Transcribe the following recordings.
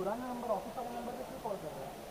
पुराना number office वाले number पे क्यों कॉल कर रहे हैं?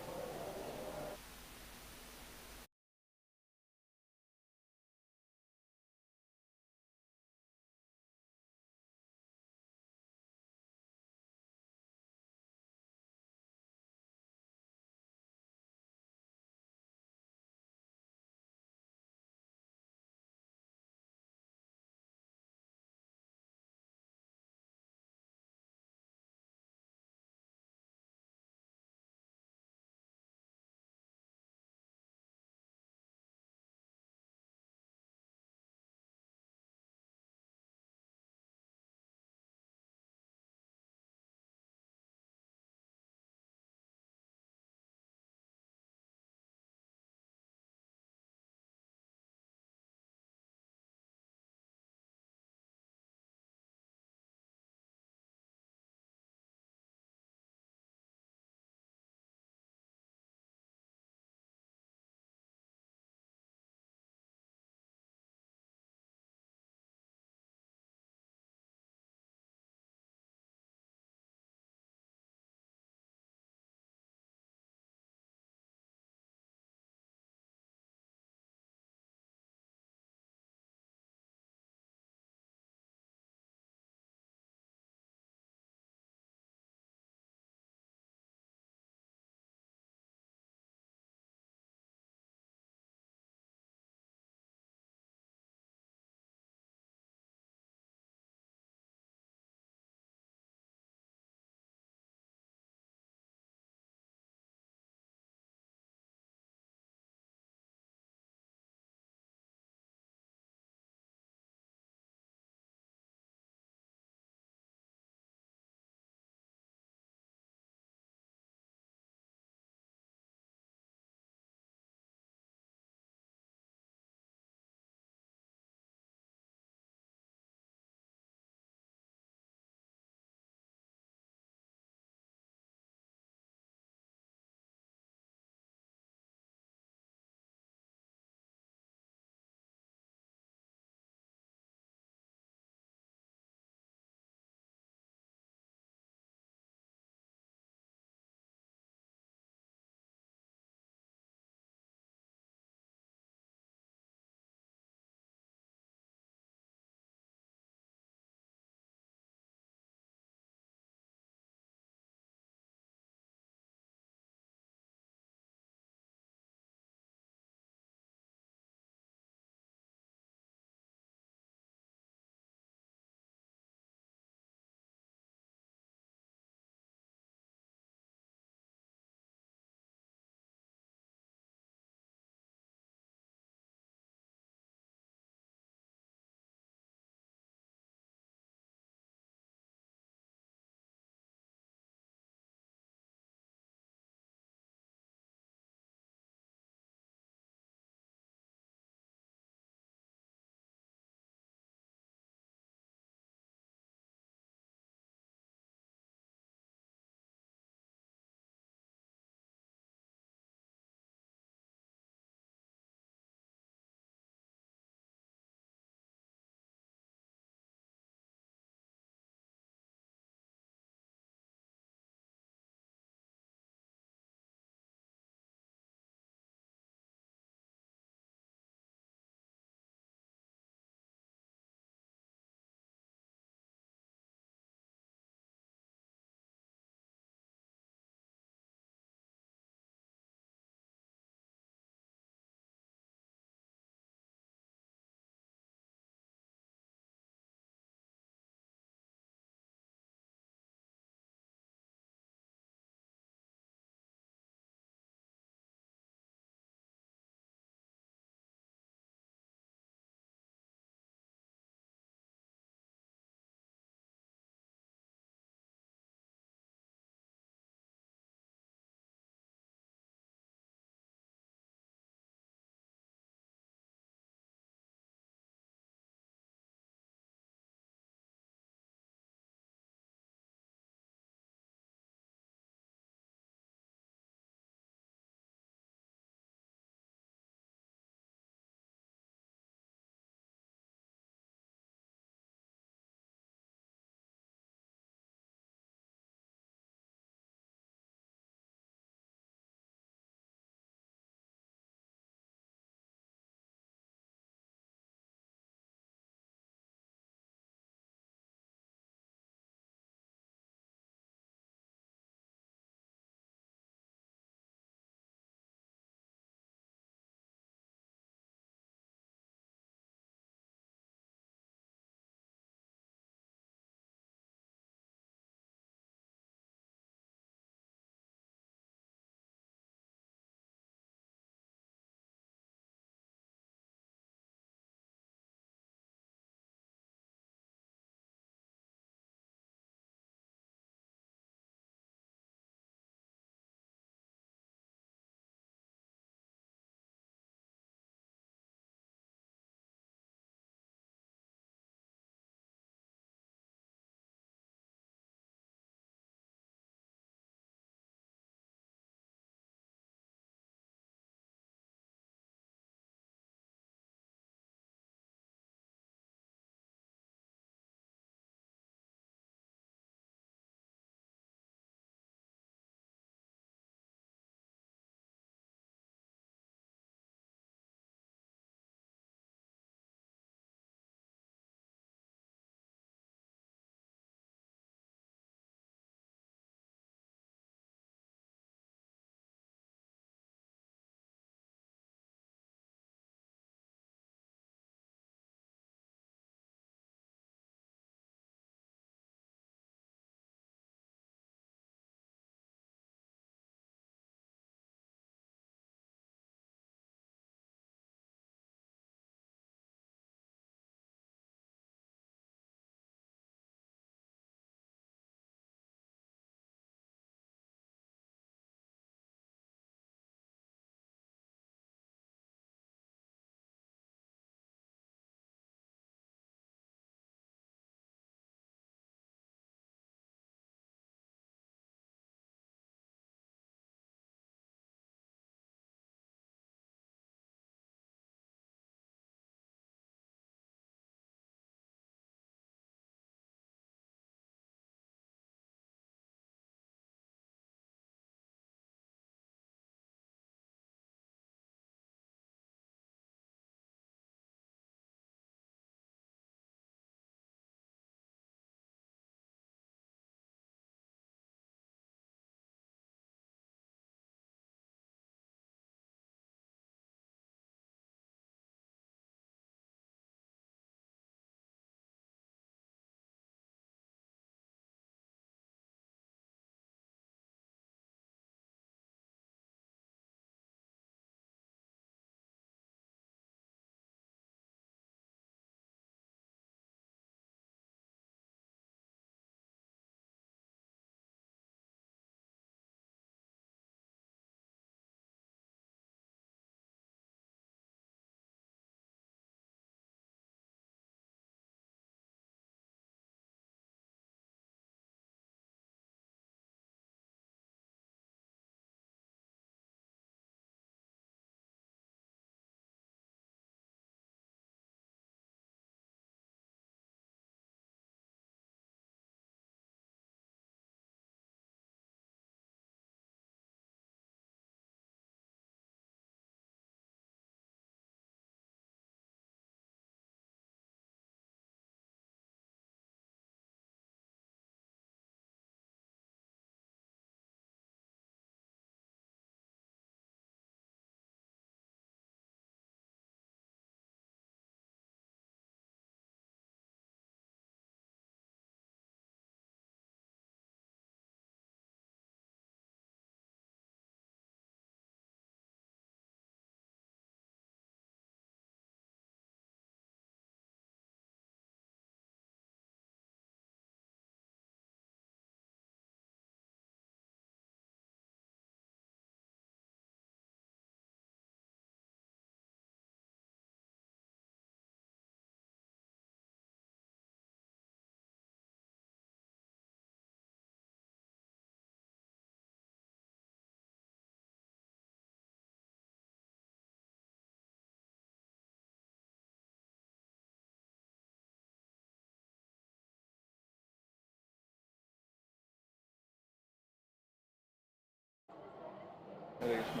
हरे कृष्ण।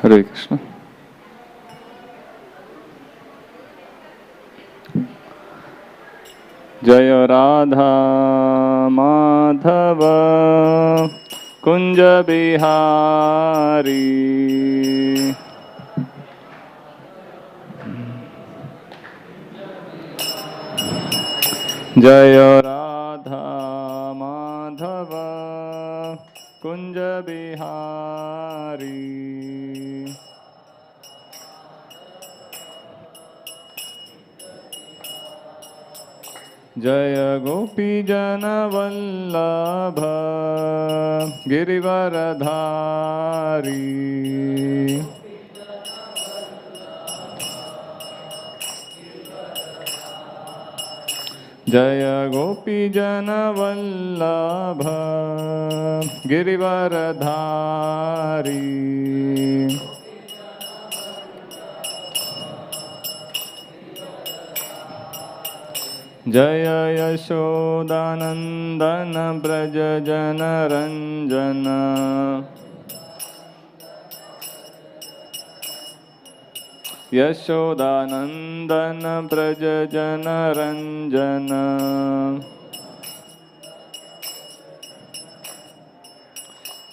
हरे कृष्ण। जय राधा माधव कुंज बिहारी, जय राधा माधव कुंज बिहारी, जय गोपी जन वल्लभ गिरिवरधारी, जय गोपी जन वल्लभ गिरिवरधारी, जय यशोदानंदन ब्रज जन रंजन, यशोदानंदन ब्रज जन रंजन,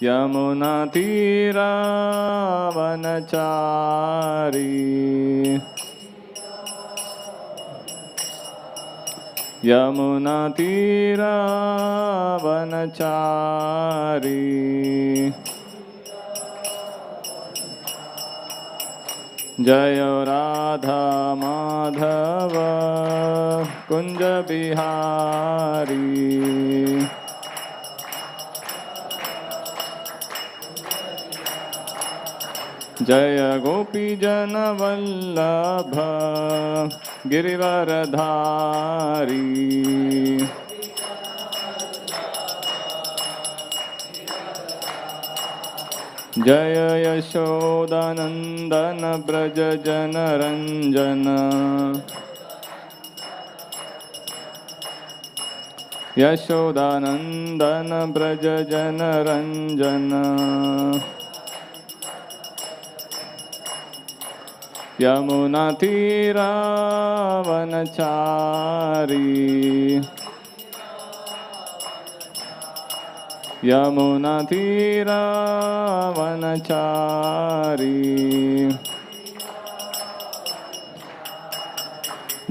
यमुना तीरावनचारी, यमुना तीरावनचारी, जय राधा माधव कुंज बिहारी, जय गोपी जन वल्लभ गिरिवरधारी, जय यशोदानंदन ब्रज जन रंजन, यशोदानंदन ब्रज जन रंजन, यमुना तीरावनचारी, यमुना तीरावनचारी,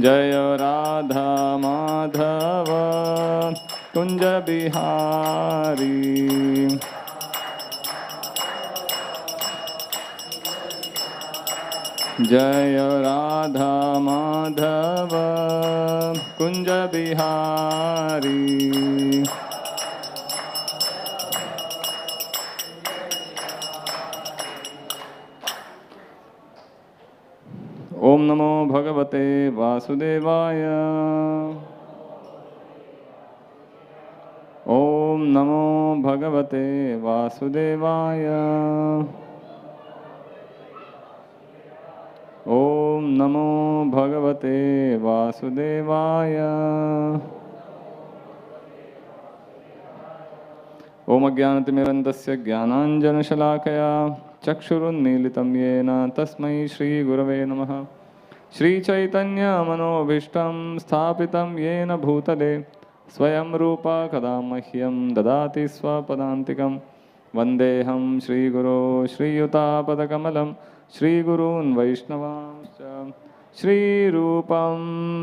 जय राधा माधव कुंज बिहारी, जय राधा माधव कुंज बिहारी, ओम नमो भगवते वासुदेवाय, ओम नमो भगवते वासुदेवाय, ओम नमो भगवते वासुदेवाय, ओम अज्ञानतिमिरन्तस्य ज्ञानाञ्जनशलाकया चक्षुरुन्मीलितं येन तस्मै श्रीगुरवे नमः। श्रीचैतन्यमनोभीष्टं स्थापितं येन भूतले स्वयं रूपा कदा मह्यं ददाति स्वपदान्तिकं। वन्देऽहं श्रीगुरो श्रीयुतापदकमलं श्रीगुरून् वैष्णवांश्च श्रीरूपं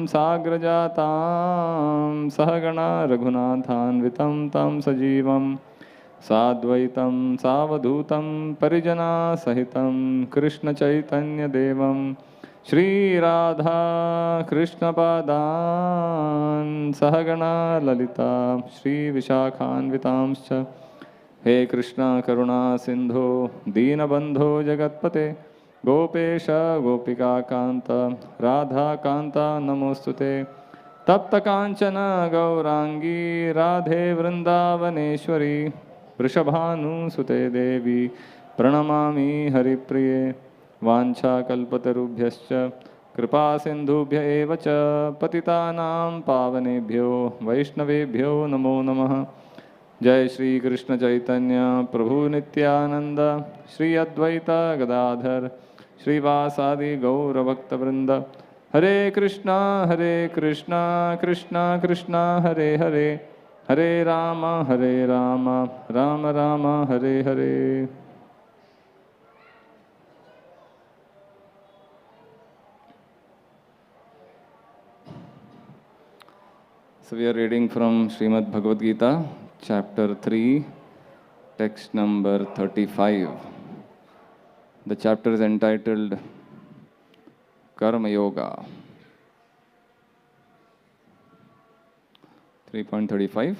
साग्रजातां सहगणा रघुनाथान्वितं तं सजीवं साद्वैतं सावधूतं परिजनासहितं कृष्णचैतन्यदेवं श्रीराधा कृष्णपादान् सहगणा ललिता श्रीविशाखान्वितांश्च। हे कृष्ण करुणा सिंधो दीनबंधो जगत्पते गोपेश गोपिकाकान्त राधाकान्त नमोस्तुते। तप्त कांचन गौरांगी राधे वृंदावनेश्वरी वृषभानुसुते देवी प्रणमामि हरिप्रिये वाञ्छाकल्पतरुभ्यश्च कृपा सिन्धुभ्य एव च पतितानां पावनेभ्यो वैष्णवेभ्यो नमो नमः। जय श्री कृष्ण चैतन्य प्रभु नित्यानंद श्री अद्वैत गदाधर श्रीवासादि गौरभक्तवृंद। हरे कृष्णा कृष्णा कृष्णा हरे हरे, हरे Ram Ram Ram Hare Hare. So we are reading from Srimad Bhagavad Gita, chapter 3, text number 35. The chapter is entitled Karma Yoga. 3.35.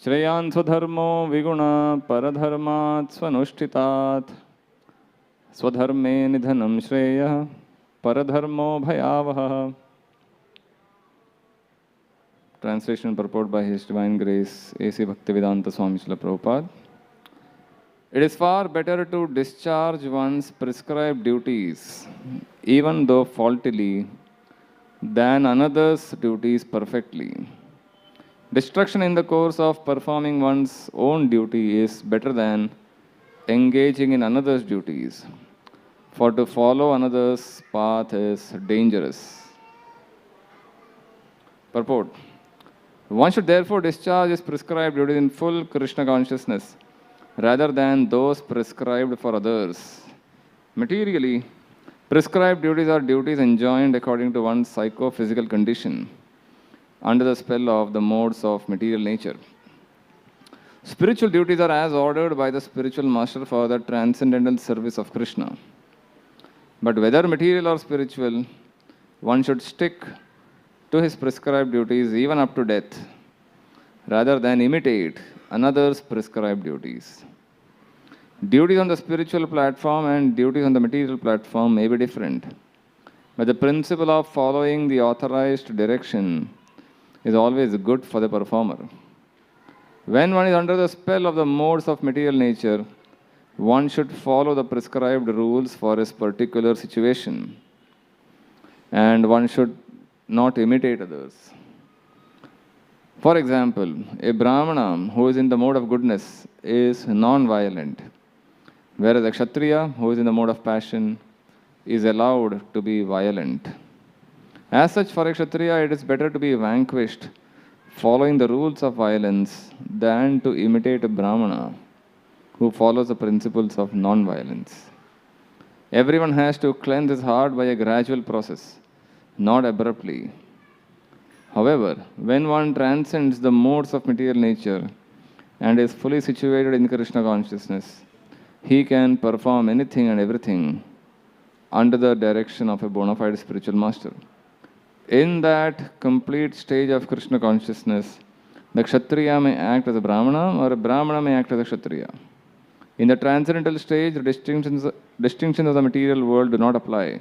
Shreyan swadharmo viguna paradharmat swanushtitat swadharme nidhanam shreya paradharmo bhayavaha. Translation and purport by His Divine Grace A.C. Bhaktivedanta Swami Srila Prabhupada. It is far better to discharge one's prescribed duties, even though faultily, than another's duties perfectly. Distraction in the course of performing one's own duty is better than engaging in another's duties, for to follow another's path is dangerous. Purport. One should therefore discharge his prescribed duties in full Krishna consciousness, rather than those prescribed for others. Materially, prescribed duties are duties enjoined according to one's psychophysical condition, under the spell of the modes of material nature. Spiritual duties are as ordered by the spiritual master for the transcendental service of Krishna. But whether material or spiritual, one should stick to his prescribed duties even up to death, rather than imitate another's prescribed duties. Duties on the spiritual platform and duties on the material platform may be different, but the principle of following the authorized direction is always good for the performer. When one is under the spell of the modes of material nature, one should follow the prescribed rules for his particular situation, and one should not imitate others. For example, a Brahmana who is in the mode of goodness is non-violent, whereas a Kshatriya who is in the mode of passion is allowed to be violent. As such, for a Kshatriya, it is better to be vanquished following the rules of violence than to imitate a Brahmana who follows the principles of non-violence. Everyone has to cleanse his heart by a gradual process, not abruptly. However, when one transcends the modes of material nature and is fully situated in Krishna consciousness, he can perform anything and everything under the direction of a bona fide spiritual master. In that complete stage of Krishna consciousness, the Kshatriya may act as a Brahmana or a Brahmana may act as a Kshatriya. In the transcendental stage, the distinctions of the material world do not apply.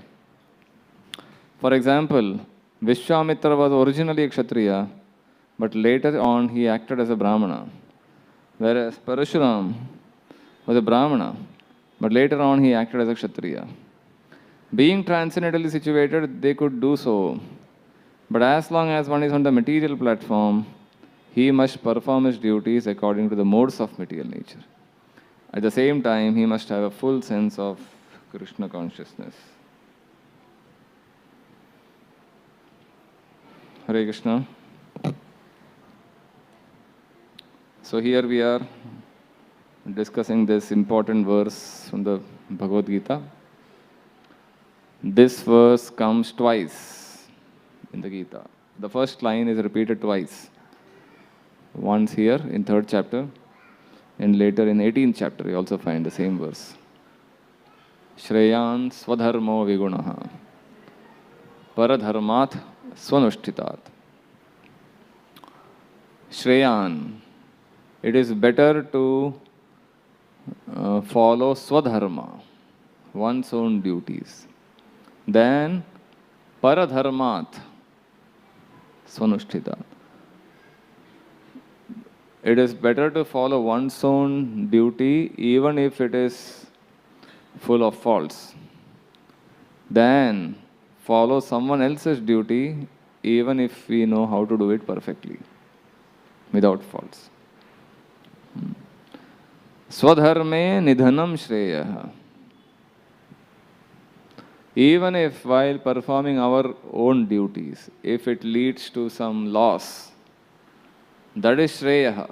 For example, Vishwamitra was originally a Kshatriya, but later on he acted as a Brahmana. Whereas Parashuram was a Brahmana, but later on he acted as a Kshatriya. Being transcendentally situated, they could do so. But as long as one is on the material platform, he must perform his duties according to the modes of material nature. At the same time, he must have a full sense of Krishna consciousness. Hare Krishna. So here we are discussing this important verse from the Bhagavad Gita. This verse comes twice in the Gita. The first line is repeated twice. Once here in 3rd chapter and later in 18th chapter you also find the same verse. Shreyan swadharmo vigunaha paradharmat swanushthitat. Shreyan, it is better to follow swadharma, one's own duties, than paradharmat swanushthitat. it is better to follow one's own duty even if it is full of faults than follow someone else's duty even if we know how to do it perfectly without faults. Swadharme nidhanam shreya. Even if while performing our own duties, if it leads to some loss, that is shreya.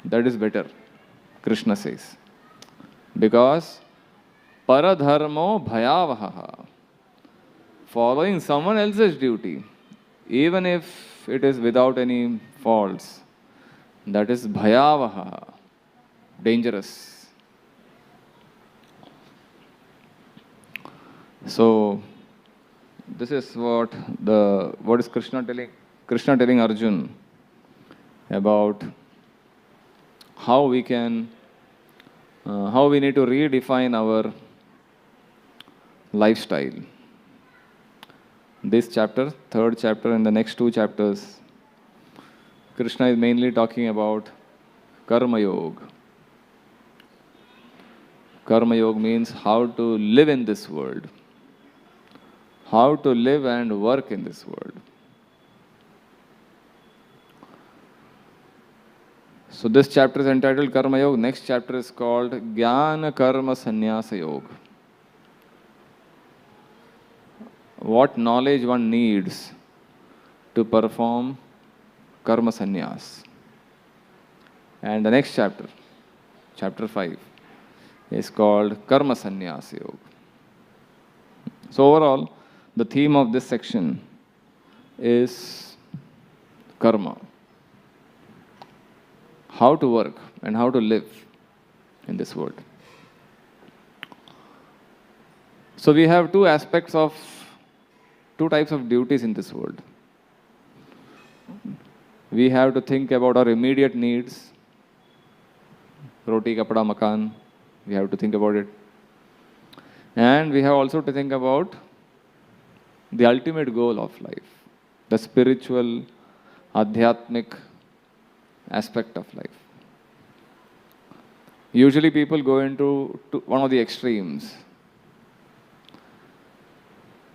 That is better, Krishna says. Because paradharmo bhayavaha. Following someone else's duty, even if it is without any faults, that is bhayavaha, dangerous. So, this is what is Krishna telling? Krishna telling Arjun about how we need to redefine our lifestyle. This chapter, third chapter, and the next two chapters, Krishna is mainly talking about Karma Yoga. Karma Yoga means how to live in this world, how to live and work in this world. So this chapter is entitled Karma Yoga. Next chapter is called Jnana Karma Sannyasa Yoga. What knowledge one needs to perform Karma Sannyas. And the next chapter, chapter 5, is called Karma Sannyasa Yoga. So overall, the theme of this section is karma. How to work and how to live in this world. So we have two types of duties in this world. We have to think about our immediate needs. Roti, kapda, makan. We have to think about it. And we have also to think about the ultimate goal of life, the spiritual, adhyatmic aspect of life. Usually people go into one of the extremes.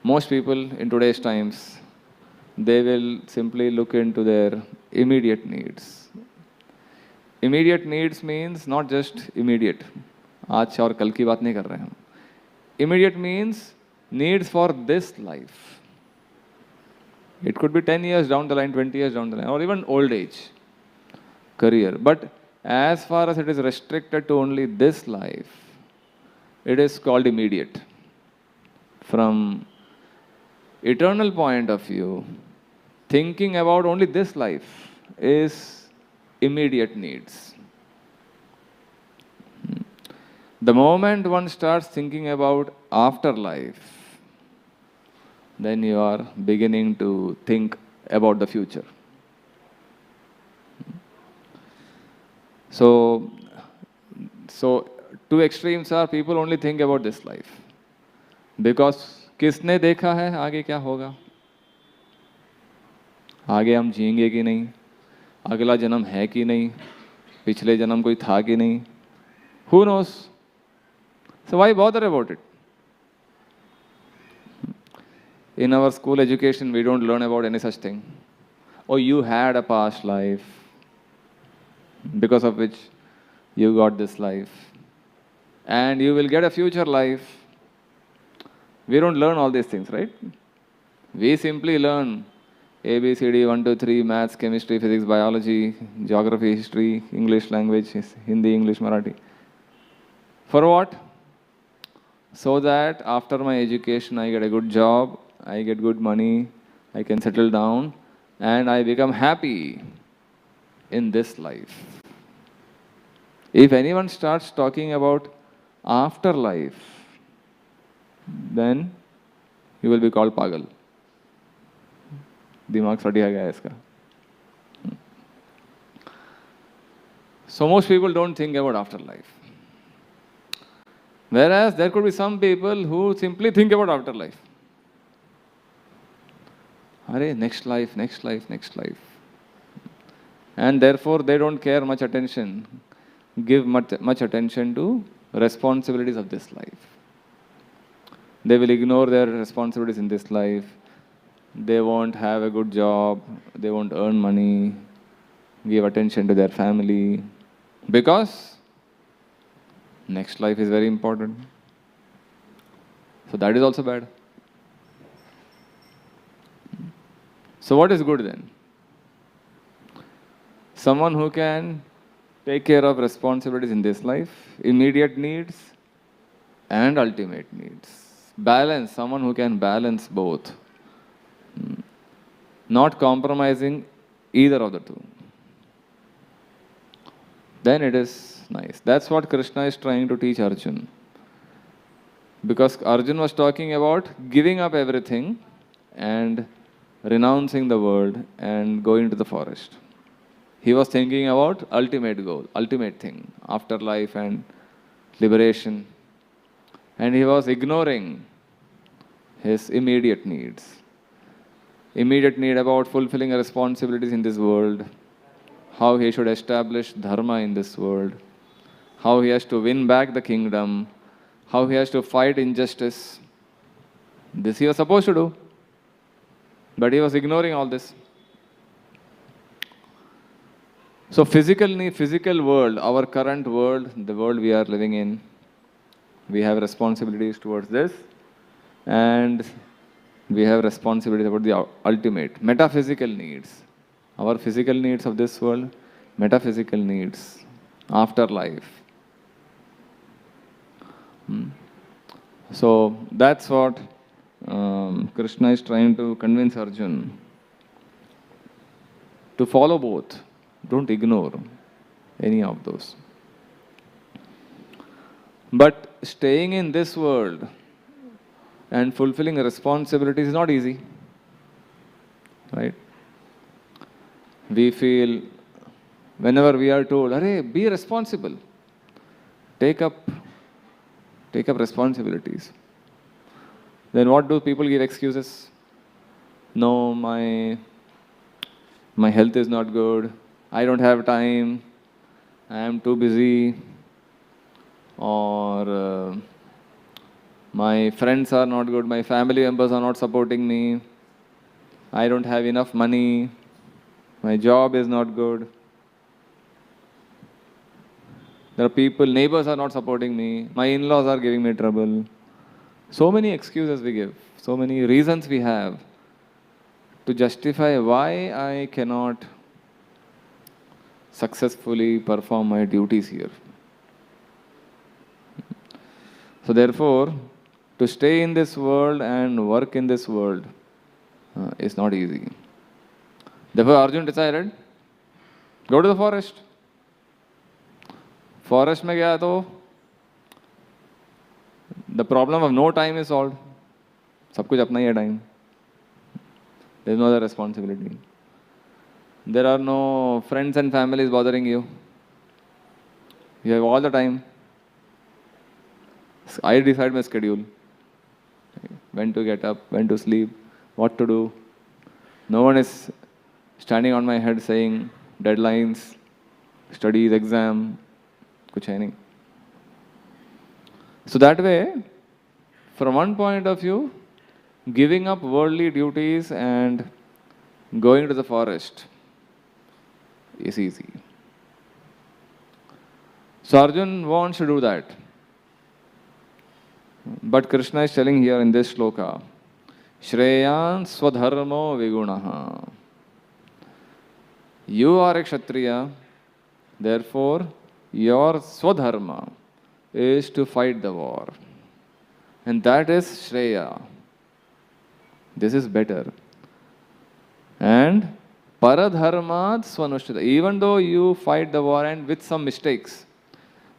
Most people in today's times, they will simply look into their immediate needs. Immediate needs means not just immediate. आज और कल की बात नहीं कर रहे हैं हम. Immediate means needs for this life. It could be 10 years down the line, 20 years down the line, or even old age, career. But as far as it is restricted to only this life, it is called immediate. From eternal point of view, thinking about only this life is immediate needs. The moment one starts thinking about afterlife, then you are beginning to think about the future. So two extremes are people only think about this life. Because किसने देखा है आगे क्या होगा? आगे हम जिएंगे कि नहीं? अगला जन्म है कि नहीं? पिछले जन्म कोई था कि नहीं? Who knows? So why bother about it? In our school education, we don't learn about any such thing. Oh, you had a past life because of which you got this life. And you will get a future life. We don't learn all these things, right? We simply learn A, B, C, D, 1, 2, 3, maths, chemistry, physics, biology, geography, history, English language, Hindi, English, Marathi. For what? So that after my education, I get a good job, I get good money, I can settle down, and I become happy in this life. If anyone starts talking about afterlife, then you will be called pagal. दिमाग सड़िया गया है इसका. So most people don't think about afterlife. Whereas there could be some people who simply think about afterlife. Arey, next life, next life, next life. And therefore, they don't give much attention to responsibilities of this life. They will ignore their responsibilities in this life. They won't have a good job. They won't earn money, give attention to their family, because next life is very important. So that is also bad. So what is good then? Someone who can take care of responsibilities in this life, immediate needs and ultimate needs. Balance, someone who can balance both. Not compromising either of the two. Then it is nice. That's what Krishna is trying to teach Arjuna. Because Arjuna was talking about giving up everything and renouncing the world and going to the forest. He was thinking about ultimate goal, ultimate thing, afterlife and liberation. And he was ignoring his immediate needs. Immediate need about fulfilling responsibilities in this world, how he should establish dharma in this world, how he has to win back the kingdom, how he has to fight injustice. This he was supposed to do, but he was ignoring all this. So physical world, our current world, the world we are living in, we have responsibilities towards this, and we have responsibilities about the ultimate, metaphysical needs. Our physical needs of this world, metaphysical needs, afterlife. So that's what Krishna is trying to convince Arjuna. To follow both. Don't ignore any of those. But staying in this world and fulfilling responsibilities is not easy. Right? We feel, whenever we are told, "Arey, be responsible. Take up responsibilities." Then what do people give excuses? No, my health is not good. I don't have time. I am too busy. Or my friends are not good. My family members are not supporting me. I don't have enough money. My job is not good. There are people, neighbors are not supporting me. My in-laws are giving me trouble. So many excuses we give. So many reasons we have to justify why I cannot successfully perform my duties here. So therefore, to stay in this world and work in this world is not easy. Therefore, Arjuna decided, go to the forest. Forest में गया तो the problem of no time is solved. सब कुछ अपना ही है time. There is no other responsibility. There are no friends and families bothering you. You have all the time. I decide my schedule. When to get up, when to sleep, what to do. No one is standing on my head saying deadlines, studies, exam. कुछ है नहीं. So that way, from one point of view, giving up worldly duties and going to the forest is easy. So Arjuna wants to do that. But Krishna is telling here in this shloka, Shreyan Swadharmo Vigunaha. You are a Kshatriya, therefore your Swadharma is to fight the war. And that is Shreya. This is better. And Paradharmat Swanushtita. Even though you fight the war and with some mistakes,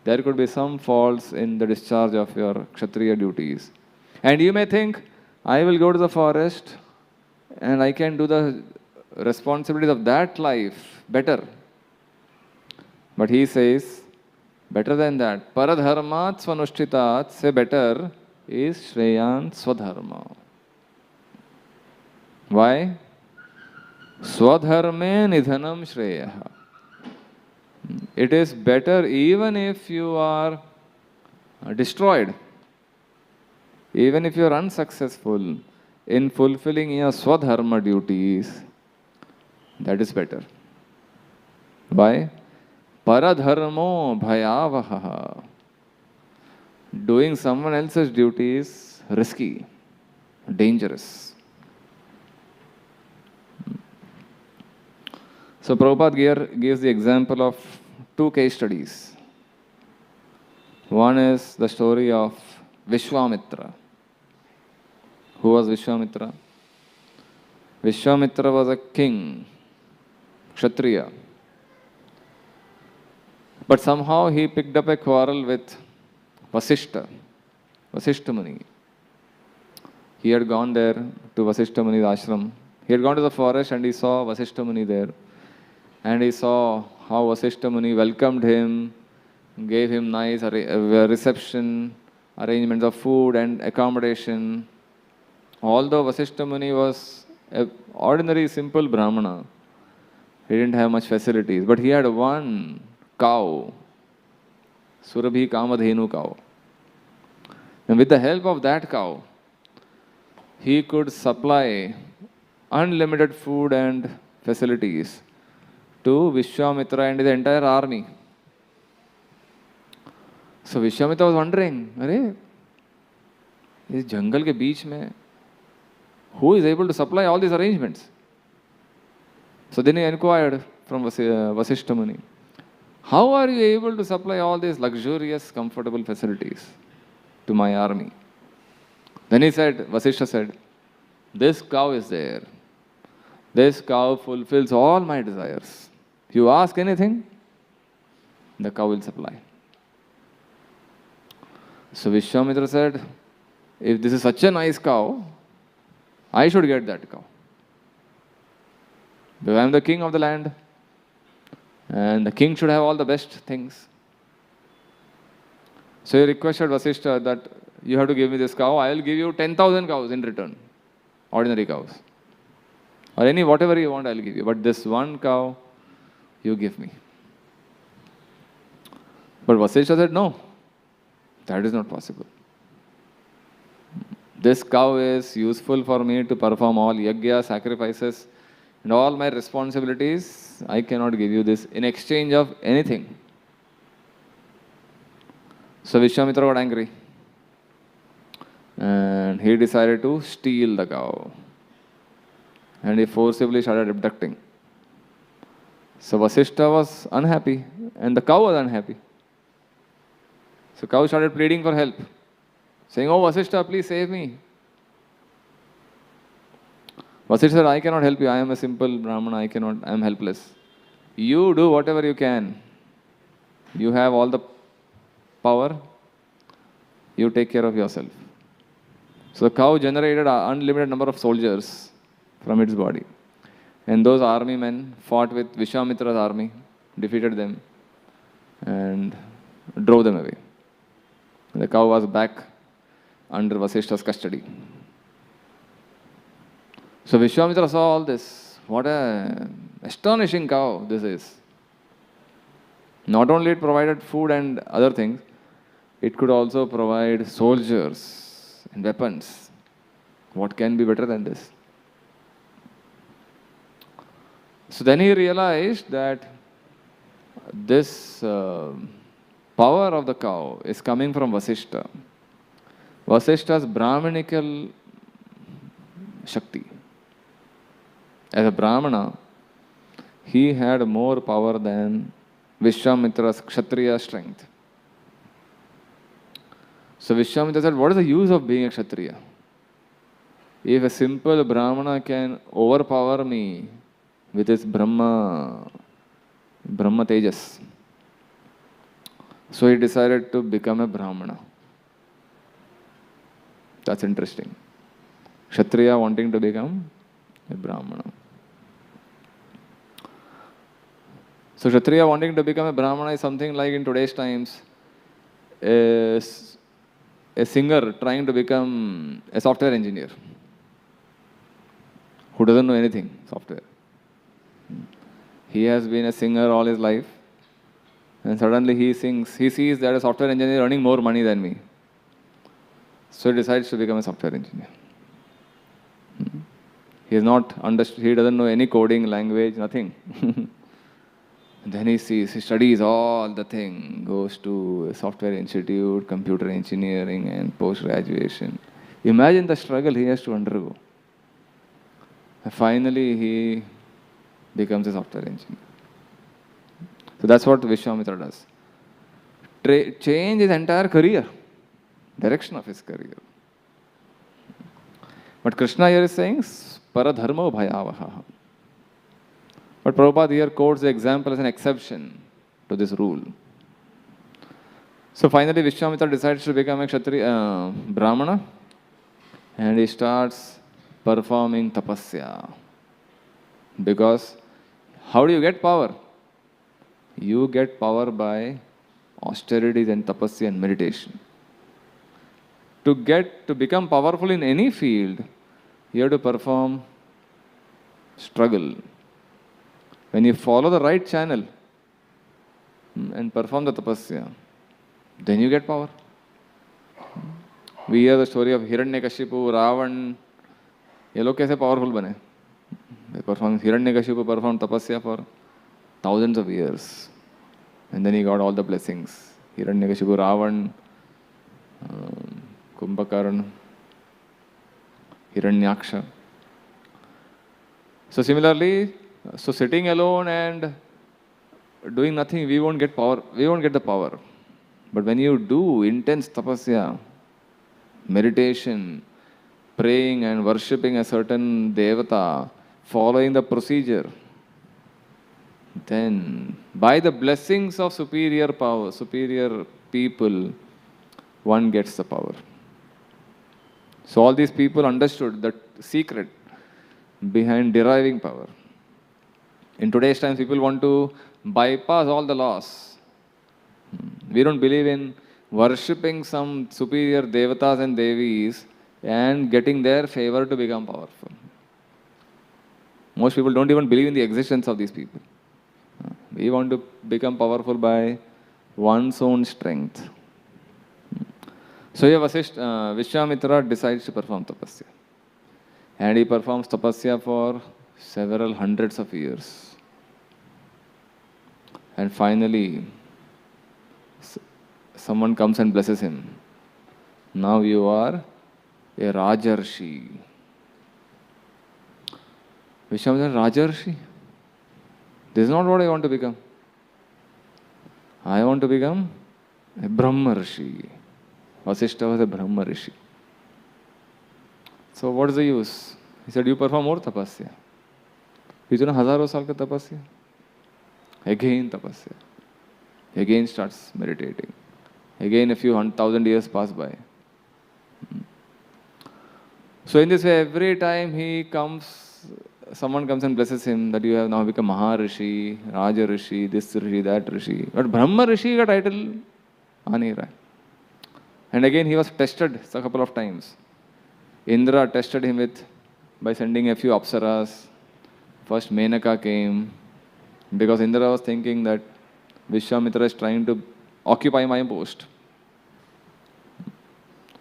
there could be some faults in the discharge of your Kshatriya duties. And you may think, I will go to the forest and I can do the responsibilities of that life better. But he says, better than that. Paradharmat Swanushtitat, say better, is Shreyan Swadharma. Why? Swadharme nidhanam Shreya. It is better even if you are destroyed, even if you are unsuccessful in fulfilling your swadharma duties, that is better. Why? Paradharmo bhayavaha. Doing someone else's duty is risky, dangerous. So Prabhupada here gives the example of two case studies. One is the story of Vishwamitra. Who was Vishwamitra? Vishwamitra was a king, Kshatriya. But somehow he picked up a quarrel with Vasishta Muni. He had gone there to Vasishta Muni's ashram. He had gone to the forest and he saw Vasishta Muni there. And he saw how Vasishta Muni welcomed him, gave him nice reception, arrangements of food and accommodation. Although Vasishta Muni was an ordinary, simple Brahmana, he didn't have much facilities, but he had one cow, Surabhi Kamadhenu cow. And with the help of that cow, he could supply unlimited food and facilities to Vishwamitra and his entire army. So Vishwamitra was wondering, अरे इस जंगल के बीच में who is able to supply all these arrangements? So then he inquired from Vasishta Muni, how are you able to supply all these luxurious, comfortable facilities to my army? Then Vasishta said, this cow is there. This cow fulfills all my desires. If you ask anything, the cow will supply. So Vishwamitra said, if this is such a nice cow, I should get that cow. Because I am the king of the land. And the king should have all the best things. So he requested Vasishta that you have to give me this cow. I will give you 10,000 cows in return. Ordinary cows. Or whatever you want, I will give you. But this one cow, you give me. But Vasishta said, no. That is not possible. This cow is useful for me to perform all yajna, sacrifices, and all my responsibilities. I cannot give you this in exchange of anything. So Vishwamitra got angry. And he decided to steal the cow. And he forcibly started abducting. So Vasishta was unhappy and the cow was unhappy. So cow started pleading for help, saying, oh Vasishta, please save me. Vasishta said, I cannot help you. I am a simple Brahmana. I am helpless. You do whatever you can. You have all the power. You take care of yourself. So the cow generated an unlimited number of soldiers from its body. And those army men fought with Vishwamitra's army, defeated them, and drove them away. And the cow was back under Vasishta's custody. So Vishwamitra saw all this. What an astonishing cow this is. Not only it provided food and other things, it could also provide soldiers and weapons. What can be better than this? So then he realized that this power of the cow is coming from Vasishta. Vasishta's Brahmanical Shakti. As a Brahmana, he had more power than Vishwamitra's Kshatriya strength. So Vishwamitra said, what is the use of being a Kshatriya? If a simple Brahmana can overpower me with his Brahma Tejas. So he decided to become a Brahmana. That's interesting. Kshatriya wanting to become a Brahmana. So Kshatriya wanting to become a Brahmana is something like in today's times, a singer trying to become a software engineer who doesn't know anything software. He has been a singer all his life And suddenly he sees that a software engineer is earning more money than me. So he decides to become a software engineer. He is not understood, he doesn't know any coding language, nothing. And then he studies all the thing, goes to a software institute, computer engineering and post-graduation. Imagine the struggle he has to undergo. And finally, he becomes a software engineer. So that's what Vishwamitra does. Change his entire career, direction of his career. But Krishna here is saying, Paradharmo bhayavaha. But Prabhupada here quotes the example as an exception to this rule. So finally, Vishwamitra decides to become a Kshatriya, Brahmana, and he starts performing tapasya. Because how do you get power? You get power by austerities and tapasya and meditation. To become powerful in any field, you have to perform struggle. When you follow the right channel and perform the tapasya, then you get power. We hear the story of Hiranyakashipu, Ravan. ये लोग कैसे powerful बने? Hiranyakashipu performed tapasya for thousands of years. And then he got all the blessings. Hiranyakashipu, Ravan, Kumbhakarna, Hiranyaksha. So similarly, sitting alone and doing nothing, we won't get power. We won't get the power. But when you do intense tapasya, meditation, praying and worshipping a certain devata, following the procedure, then by the blessings of superior power, superior people, one gets the power. So all these people understood the secret behind deriving power. In today's times, people want to bypass all the laws. We don't believe in worshipping some superior devatas and devis and getting their favor to become powerful. Most people don't even believe in the existence of these people. We want to become powerful by one's own strength. So here Vishwamitra decides to perform tapasya. And he performs tapasya for several hundreds of years. And finally, someone comes and blesses him. Now you are a Rajarshi. Vishwamitra, Rajarshi? This is not what I want to become. I want to become a Brahmarshi. Vasishtha was a Brahmarishi. So what is the use? He said, you perform more tapasya. You know, hazaron saal ka tapasya. Again tapasya. Again starts meditating. Again a few 1,000 years pass by. So in this way, every time he comes, someone comes and blesses him that you have now become Maharishi, Raja Rishi, this Rishi, that Rishi. But Brahma Rishi ka title aa nahi raha. And again he was tested a couple of times. Indra tested him by sending a few apsaras. First Menaka came because Indra was thinking that Vishwamitra is trying to occupy my post.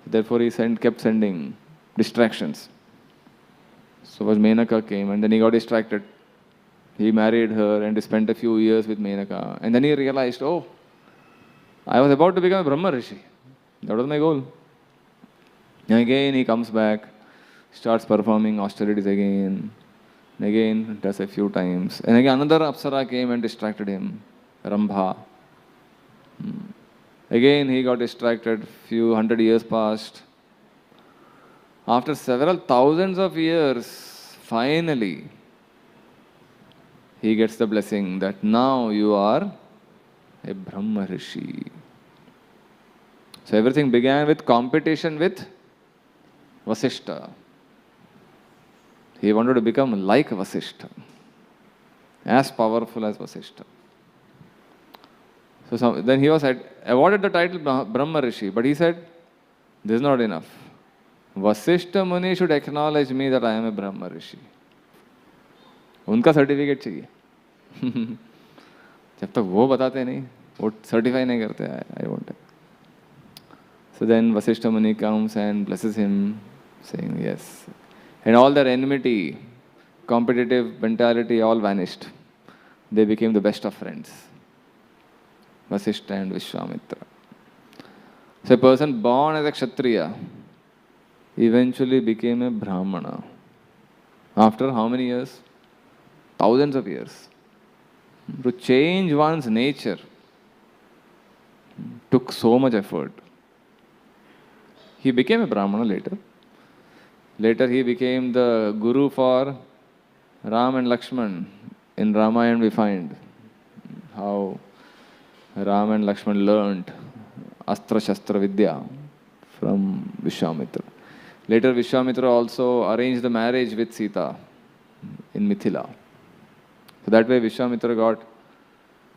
Therefore he kept sending distractions. So first Menaka came and then he got distracted. He married her and he spent a few years with Menaka. And then he realized, oh, I was about to become a Brahma Rishi. That was my goal. And again he comes back, starts performing austerities again. And again does a few times. And again another Apsara came and distracted him, Rambha. Again he got distracted, few 100 years passed. After several thousands of years, finally he gets the blessing that now you are a Brahma Rishi. So everything began with competition with Vasishtha. He wanted to become like Vasishtha, as powerful as Vasishtha. So then he was awarded the title Brahma Rishi, but he said, this is not enough. Vasishtha Muni should acknowledge me that I am a Brahma Rishi. उनका certificate चाहिए. जब तक वो बताते नहीं, वो certify नहीं करते, I won't. So then Vasishtha Muni comes and blesses him, saying yes. And all their enmity, competitive mentality all vanished. They became the best of friends. Vasishtha and Vishwamitra. So a person born as a Kshatriya eventually became a Brahmana. After how many years? Thousands of years. To change one's nature took so much effort. He became a Brahmana later. Later he became the guru for Ram and Lakshman. In Ramayana we find how Ram and Lakshman learned Astra Shastra Vidya from Vishwamitra. Later Vishwamitra also arranged the marriage with Sita in Mithila. So that way Vishwamitra got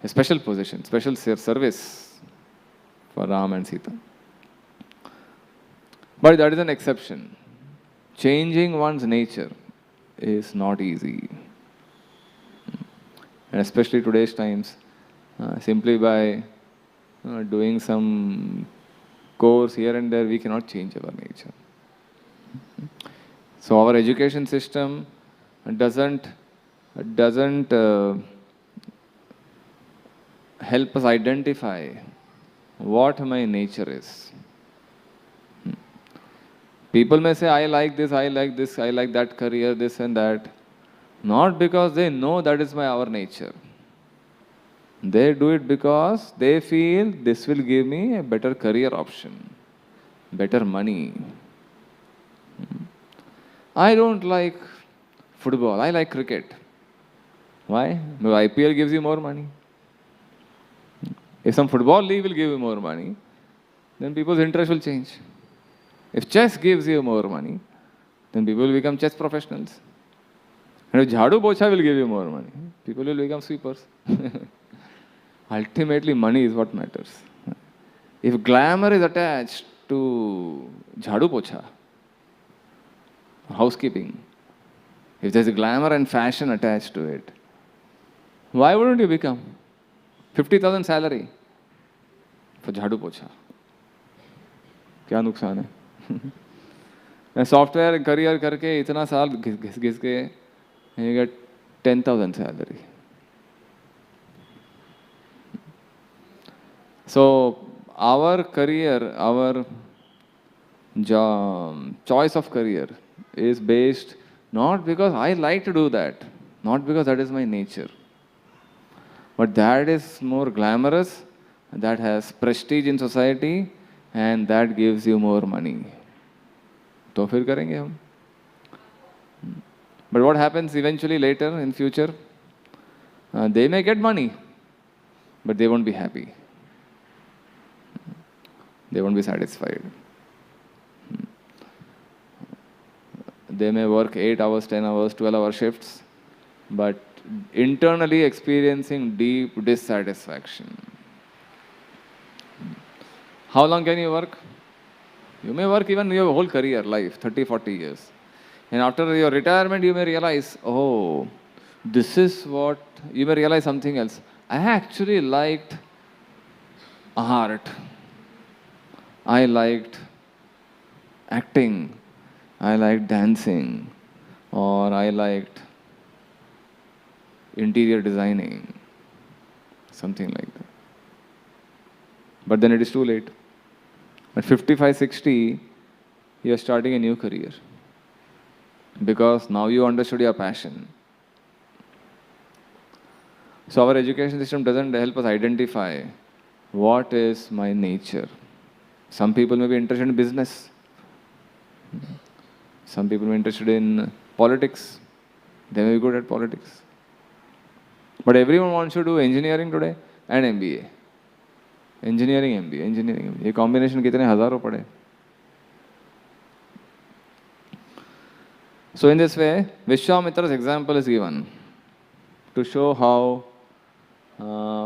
a special position, special service for Ram and Sita. But that is an exception. Changing one's nature is not easy. And especially today's times, simply by doing some course here and there, we cannot change our nature. So our education system doesn't help us identify what my nature is. People may say, I like this, I like this, I like that career, this and that. Not because they know that is our nature. They do it because they feel this will give me a better career option, better money. I don't like football, I like cricket. Why? Because IPL gives you more money. If some football league will give you more money, then people's interest will change. If chess gives you more money, then people will become chess professionals. And if Jhadu Pocha will give you more money, people will become sweepers. Ultimately, money is what matters. If glamour is attached to Jhadu Pocha, housekeeping, if there's a glamour and fashion attached to it, why wouldn't you become 50,000 salary for Jhadu Pocha? क्या नुकसान है? Software career करके इतना साल घिस के you get 10,000 salary. So our career, our choice of career is based not because I like to do that, not because that is my nature, but that is more glamorous, that has prestige in society, and that gives you more money. तो फिर करेंगे हम. But what happens eventually later in future? They may get money, but they won't be happy. They won't be satisfied. They may work 8 hours, 10 hours, 12-hour shifts, but internally experiencing deep dissatisfaction. How long can you work? You may work even your whole career, life, 30, 40 years. And after your retirement, you may realize, oh, this is what, you may realize something else. I actually liked art. I liked acting. I liked dancing. Or I liked interior designing. Something like that. But then it is too late. At 55, 60, you are starting a new career. Because now you understood your passion. So our education system doesn't help us identify what is my nature. Some people may be interested in business. Some people may be interested in politics. They may be good at politics. But everyone wants to do engineering today and MBA. Engineering, MBA, engineering, MBA. ये combination कितने हजारों पड़े. So in this way, Vishwamitra's example is given to show how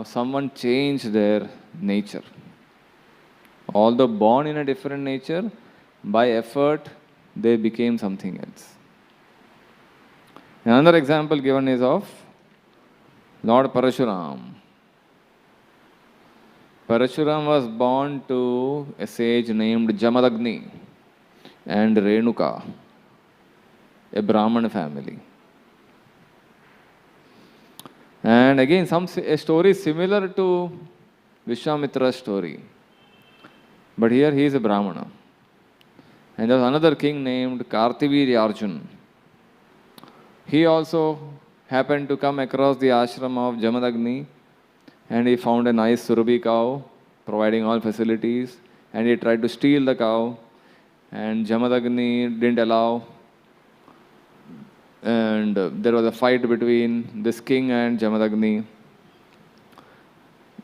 someone changed their nature. Although born in a different nature, by effort, they became something else. Another example given is of Lord Parashuram. Parashuram was born to a sage named Jamadagni and Renuka, a Brahman family. And again, a story similar to Vishwamitra's story. But here he is a Brahmana. And there was another king named Kartivirya Arjun. He also happened to come across the ashram of Jamadagni, and he found a nice Surabhi cow providing all facilities, and he tried to steal the cow, and Jamadagni didn't allow. And there was a fight between this king and Jamadagni.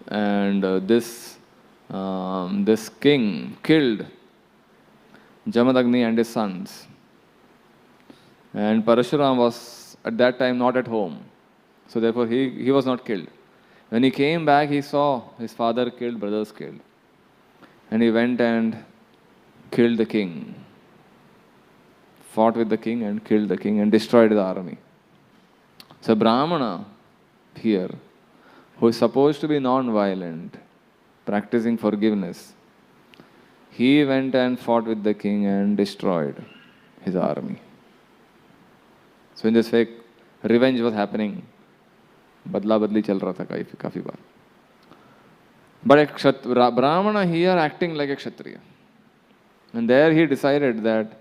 And this king killed Jamadagni and his sons. And Parashuram was at that time not at home. So therefore he was not killed. When he came back, he saw his father killed, brothers killed. And he went and killed the king. Fought with the king and killed the king and destroyed the army. So Brahmana here, who is supposed to be non-violent, practicing forgiveness, he went and fought with the king and destroyed his army. So in this way, revenge was happening. Badla badli chal raha tha kafi baar. But a Brahmana here acting like a Kshatriya. And there he decided that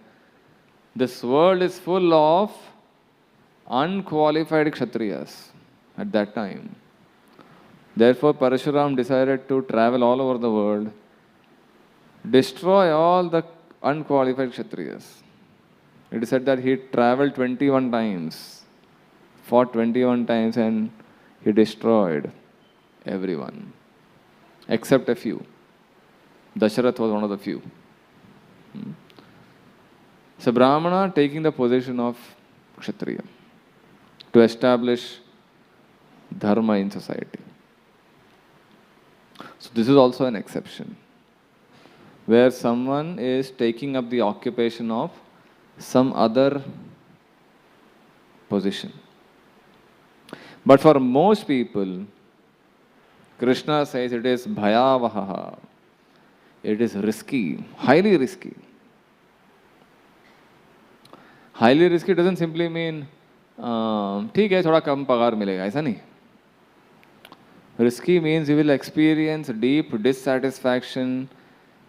this world is full of unqualified Kshatriyas at that time. Therefore, Parashuram decided to travel all over the world, destroy all the unqualified Kshatriyas. It is said that he traveled 21 times, fought 21 times, and he destroyed everyone, except a few. Dasharath was one of the few. So Brahmana taking the position of Kshatriya to establish dharma in society. So this is also an exception, where someone is taking up the occupation of some other position. But for most people, Krishna says it is bhayavaha. It is risky, highly risky. Highly risky doesn't simply mean ठीक है थोड़ा कम पगार मिलेगा, ऐसा नहीं. Risky means you will experience deep dissatisfaction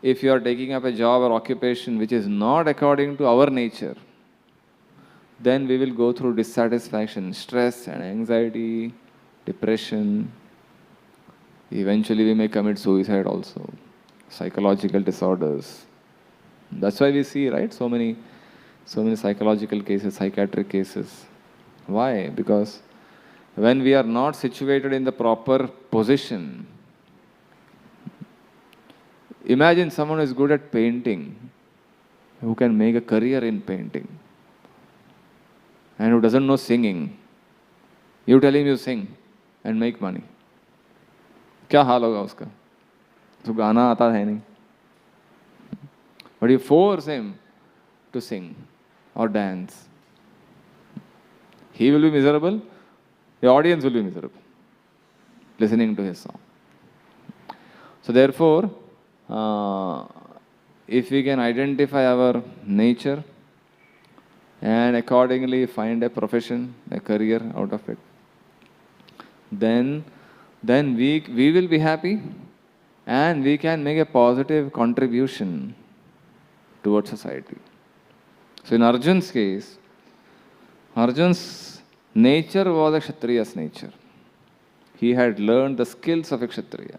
if you are taking up a job or occupation which is not according to our nature. Then we will go through dissatisfaction, stress and anxiety, depression. Eventually we may commit suicide also, psychological disorders. That's why we see, right, so many psychological cases, psychiatric cases. Why? Because when we are not situated in the proper position, imagine someone who is good at painting, who can make a career in painting, and who doesn't know singing. You tell him you sing and make money. क्या हाल होगा उसका? तो गाना आता है नहीं. But you force him to sing or dance. He will be miserable. The audience will be miserable listening to his song. So therefore, if we can identify our nature and accordingly find a profession, a career out of it, then we will be happy and we can make a positive contribution towards society. So in Arjun's case, Arjun's nature was a Kshatriya's nature. He had learned the skills of a Kshatriya.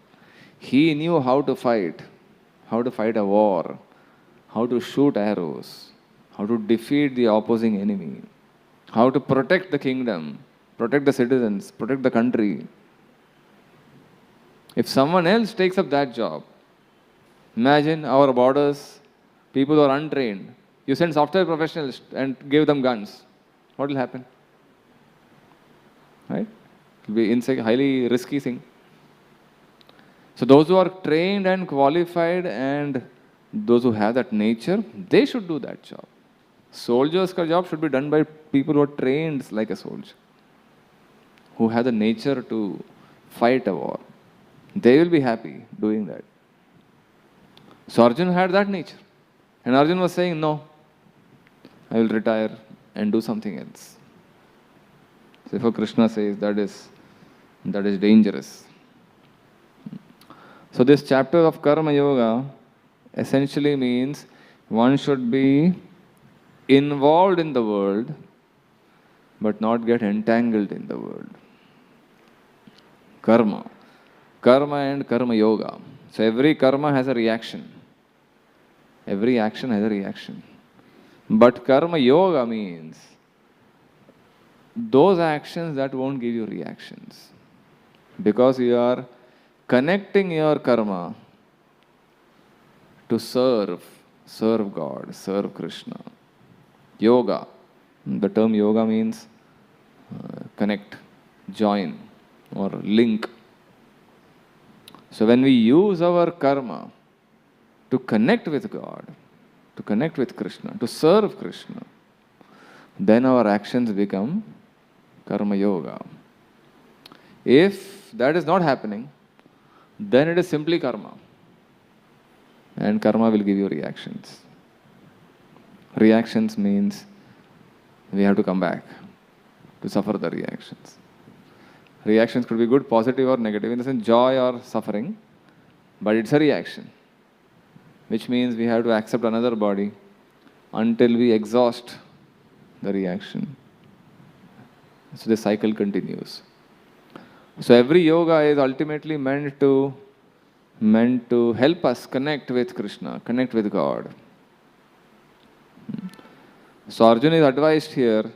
He knew how to fight a war, how to shoot arrows, how to defeat the opposing enemy, how to protect the kingdom, protect the citizens, protect the country. If someone else takes up that job, imagine our borders, people who are untrained. You send software professionals and give them guns. What will happen? Right? It will be highly risky thing. So those who are trained and qualified and those who have that nature, they should do that job. Soldiers' job should be done by people who are trained like a soldier, who have the nature to fight a war. They will be happy doing that. So Arjuna had that nature. And Arjuna was saying, no, I will retire and do something else. Therefore Krishna says that is dangerous. So this chapter of Karma Yoga essentially means one should be involved in the world but not get entangled in the world. Karma and Karma Yoga. So every karma has a reaction. Every action has a reaction. But Karma Yoga means those actions that won't give you reactions. Because you are connecting your karma to serve God, serve Krishna. Yoga. The term yoga means connect, join, or link. So when we use our karma to connect with God, to connect with Krishna, to serve Krishna, then our actions become Karma Yoga. If that is not happening, then it is simply karma. And karma will give you reactions. Reactions means we have to come back to suffer the reactions. Reactions could be good, positive or negative, in the sense joy or suffering, but it's a reaction, which means we have to accept another body until we exhaust the reaction. So the cycle continues. So every yoga is ultimately meant to help us connect with Krishna, connect with God. So Arjuna is advised here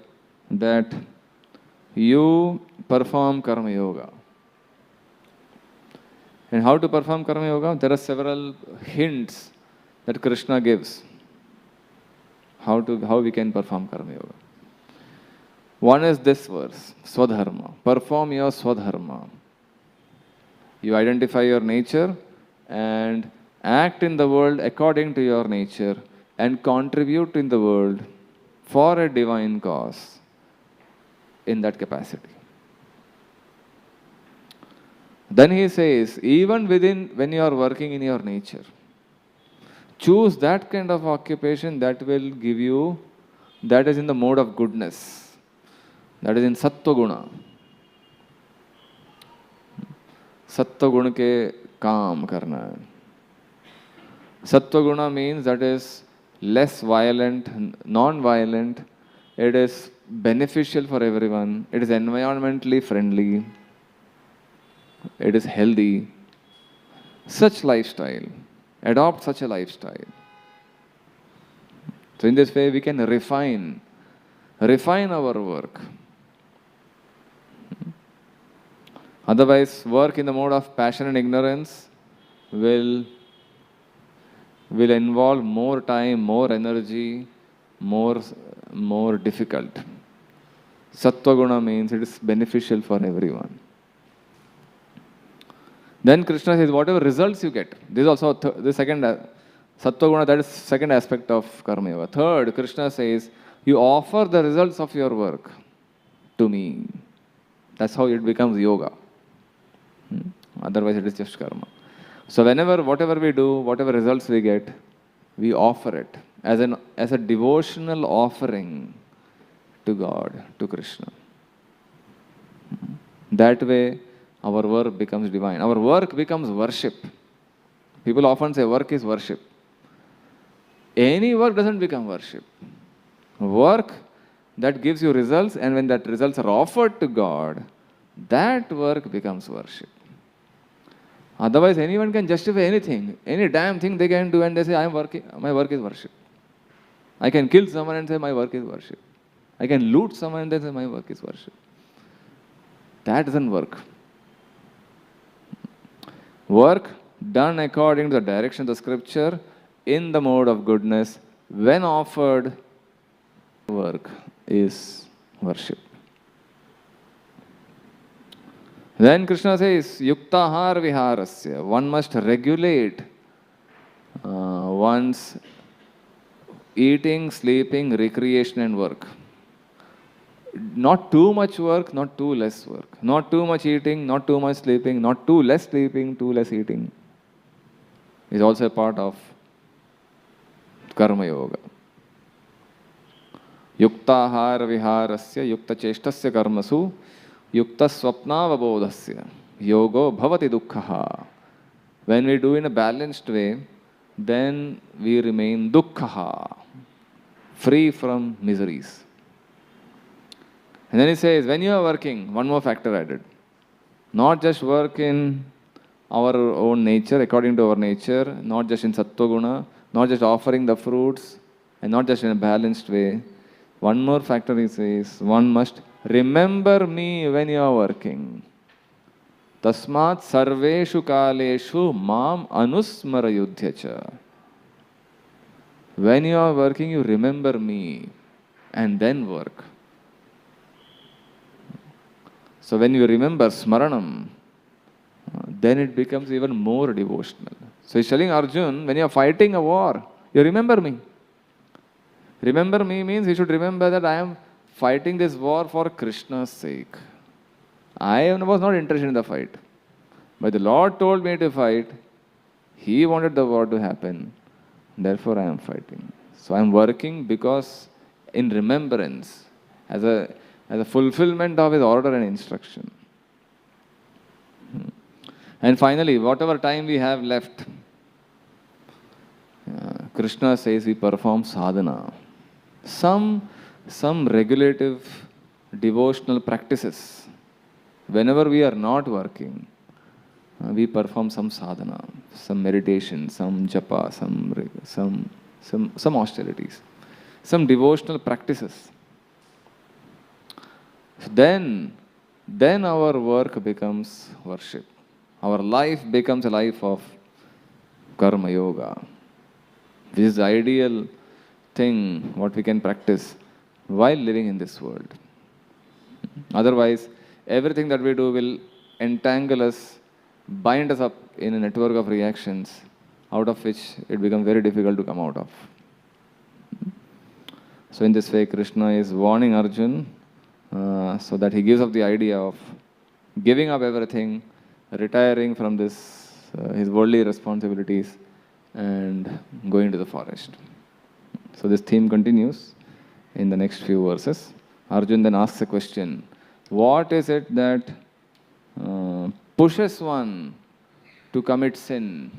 that you perform Karma Yoga. And how to perform Karma Yoga? There are several hints that Krishna gives. How we can perform Karma Yoga. One is this verse, Swadharma. Perform your Swadharma. You identify your nature and act in the world according to your nature and contribute in the world for a divine cause in that capacity. Then he says, even when you are working in your nature, choose that kind of occupation that will give you, that is in the mode of goodness, that is in Sattva Guna. Sattva Guna ke kaam karna hai. Sattva Guna means that is less violent, non-violent, it is beneficial for everyone, it is environmentally friendly, it is healthy. Such lifestyle, adopt such a lifestyle. So in this way we can refine our work. Otherwise, work in the mode of passion and ignorance will involve more time, more energy, more difficult. Sattva Guna means it is beneficial for everyone. Then Krishna says, whatever results you get, this is also the second, Sattva Guna, that is second aspect of Karma Yoga. Third, Krishna says, you offer the results of your work to me. That's how it becomes yoga. Otherwise it is just karma. So whatever we do, whatever results we get, we offer it as a devotional offering to God, to Krishna. That way our work becomes divine. Our work becomes worship. People often say work is worship. Any work doesn't become worship. Work that gives you results, and when that results are offered to God, that work becomes worship. Otherwise, anyone can justify anything, any damn thing they can do, and they say, my work is worship. I can kill someone and say, my work is worship. I can loot someone and they say, my work is worship. That doesn't work. Work done according to the direction of the scripture, in the mode of goodness, when offered, work is worship. Then Krishna says, Yuktahar Viharasya. One must regulate one's eating, sleeping, recreation and work. not too much work, not too less work. Not too much eating, not too much sleeping, not too less sleeping, too less eating. Is also a part of Karma Yoga. Yuktahara viharasya yukta cheshtasya karmasu yukta swapnavabodhasya yogo bhavati dukkhaha. When we do in a balanced way, then we remain dukkhaha, free from miseries. And then he says, when you are working, one more factor added. Not just work in our own nature, according to our nature, not just in sattva guna, not just offering the fruits, and not just in a balanced way. One more factor he says, one must remember me when you are working. Tasmat sarveshu kaleshu mam anusmarayudhyacha. When you are working, you remember me and then work. So when you remember Smaranam, then it becomes even more devotional. So he's telling Arjun, when you are fighting a war, you remember me. Remember me means you should remember that I am fighting this war for Krishna's sake. I was not interested in the fight. But the Lord told me to fight. He wanted the war to happen. Therefore I am fighting. So I am working because in remembrance, as a fulfillment of his order and instruction. And finally, whatever time we have left, Krishna says we perform sadhana. Some regulative devotional practices. Whenever we are not working, we perform some sadhana, some meditation, some japa, some austerities, some devotional practices. Then our work becomes worship. Our life becomes a life of karma yoga. This is the ideal thing what we can practice while living in this world. Otherwise, everything that we do will entangle us, bind us up in a network of reactions, out of which it becomes very difficult to come out of. So in this way, Krishna is warning Arjun so that he gives up the idea of giving up everything, retiring from this his worldly responsibilities and going to the forest. So this theme continues in the next few verses. Arjun then asks a question. What is it that pushes one to commit sin?